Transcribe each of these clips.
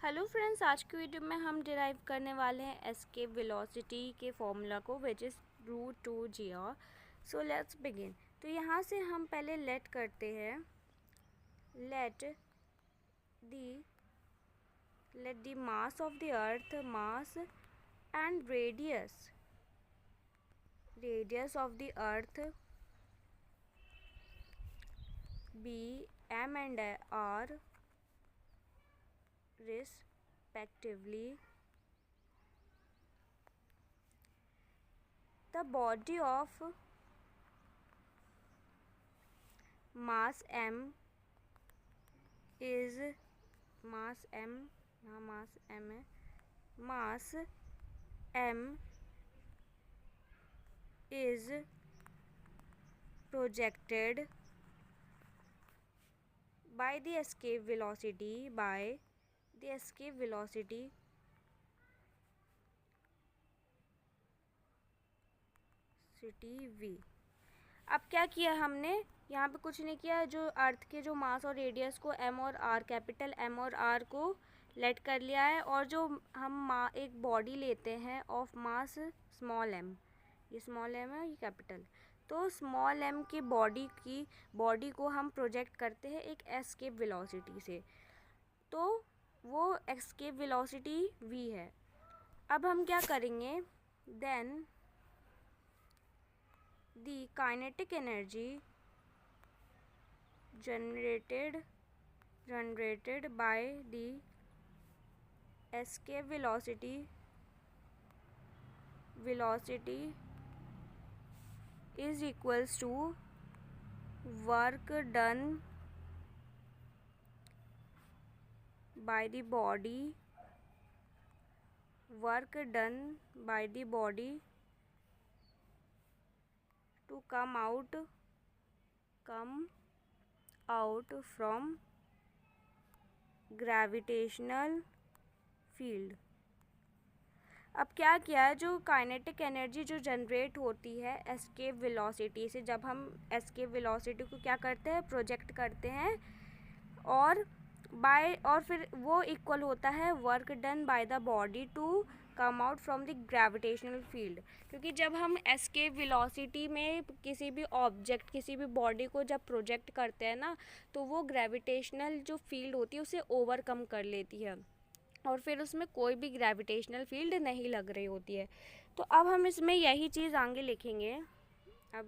Hello friends, आज की video में हम डिराइव करने वाले हैं एस्केप वेलोसिटी के फॉर्मूला को which is √2gr। So let's begin. तो यहाँ से हम पहले लेट करते हैं, let the mass of the earth, mass and radius of the earth be m and r respectively. The body of mass m is mass m, यहाँ mass m है, mass m is projected by the escape velocity v। अब क्या किया हमने, यहाँ पे कुछ नहीं किया, जो अर्थ के जो मास और रेडियस को m और r, कैपिटल m और r को लेट कर लिया है, और जो हम एक बॉडी लेते हैं ऑफ मास स्मॉल m, ये स्मॉल m है, ये कैपिटल, तो स्मॉल m की बॉडी को हम प्रोजेक्ट करते हैं एक एस्केप वेलोसिटी से, तो वो एस्केप वेलोसिटी v है। अब हम क्या करेंगे, then the kinetic energy generated by the escape velocity is equals to work done by the body to come out from gravitational field। अब क्या किया है, जो काइनेटिक एनर्जी जो जनरेट होती है एस्केप वेलोसिटी से, जब हम एस्केप वेलोसिटी को क्या करते हैं, प्रोजेक्ट करते हैं, और फिर वो इक्वल होता है work done by the body to come out from the gravitational field. क्योंकि जब हम एस्केप वेलोसिटी में किसी भी ऑब्जेक्ट, किसी भी बॉडी को जब प्रोजेक्ट करते हैं ना, तो वो ग्रेविटेशनल जो फील्ड होती है उसे ओवरकम कर लेती है, और फिर उसमें कोई भी ग्रेविटेशनल फील्ड नहीं लग रही होती है। तो अब हम इसमें यही चीज़ आगे लिखेंगे, अब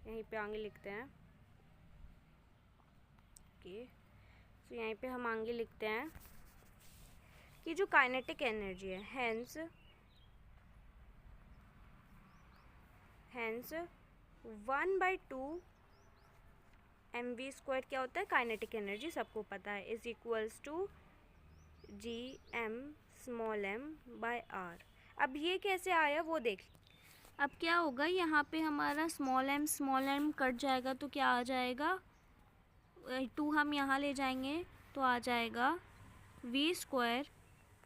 यहीं पे आगे लिखते हैं, ओके। तो यहीं पे हम आगे लिखते हैं कि जो काइनेटिक एनर्जी है, हेंस 1/2 mv² क्या होता है, काइनेटिक एनर्जी सबको पता है, is equals to gm small m by r। अब ये कैसे आया वो देख। अब क्या होगा, यहाँ पे हमारा स्मॉल m कट जाएगा, तो क्या आ जाएगा, 2 हम यहाँ ले जाएंगे तो आ जाएगा v²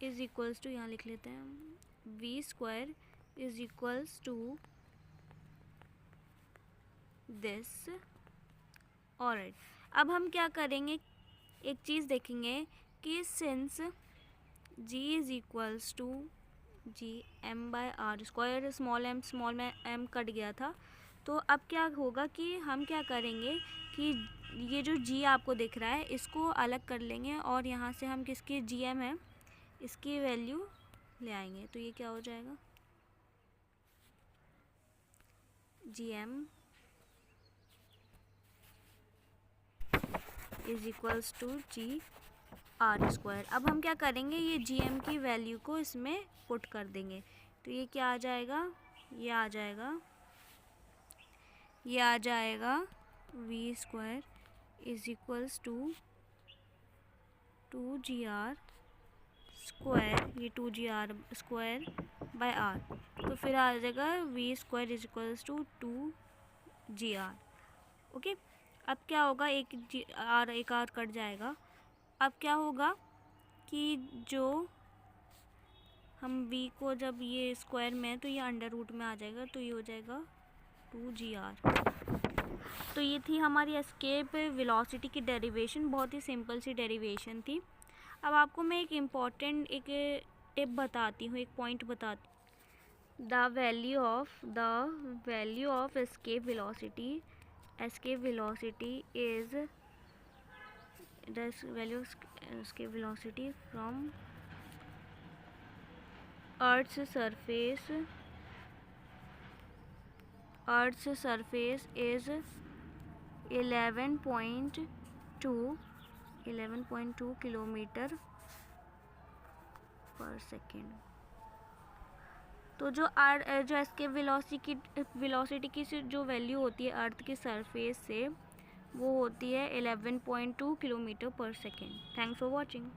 इज इक्वल्स टू, यहाँ लिख लेते हैं, v² is equals to this. Alright, अब हम क्या करेंगे, एक चीज़ देखेंगे कि since g is equals to gm/r², small m cut गया था, तो अब क्या होगा कि हम क्या करेंगे कि ये जो g आपको दिख रहा है इसको अलग कर लेंगे, और यहाँ से हम किसकी gm है इसकी वैल्यू ले आएंगे, तो ये क्या हो जाएगा, gm is equals to gr²। अब हम क्या करेंगे, ये gm की वैल्यू को इसमें पुट कर देंगे, तो ये क्या आ जाएगा, ये आ जाएगा v² is equals to 2gr², ये 2gr² बाय r, तो फिर आ जाएगा v² is equals to 2gr। Okay, अब क्या होगा, एक r कट जाएगा। अब क्या होगा कि जो हम v को जब ये स्क्वायर में है तो ये अंडर रूट में आ जाएगा, तो ये हो जाएगा 2gr। तो ये थी हमारी एस्केप वेलोसिटी की डेरिवेशन, बहुत ही सिंपल सी डेरिवेशन थी। अब आपको मैं एक इम्पॉर्टेंट एक टिप बताती हूँ, एक पॉइंट बताती हूँ। The value of escape velocity is the value of escape velocity from Earth's surface is 11.2 kilometre पर सेकेंड। तो जो एस्केप वेलोसिटी की जो वैल्यू होती है अर्थ की सरफेस से, वो होती है 11.2 किलोमीटर पर सेकेंड। Thanks for watching.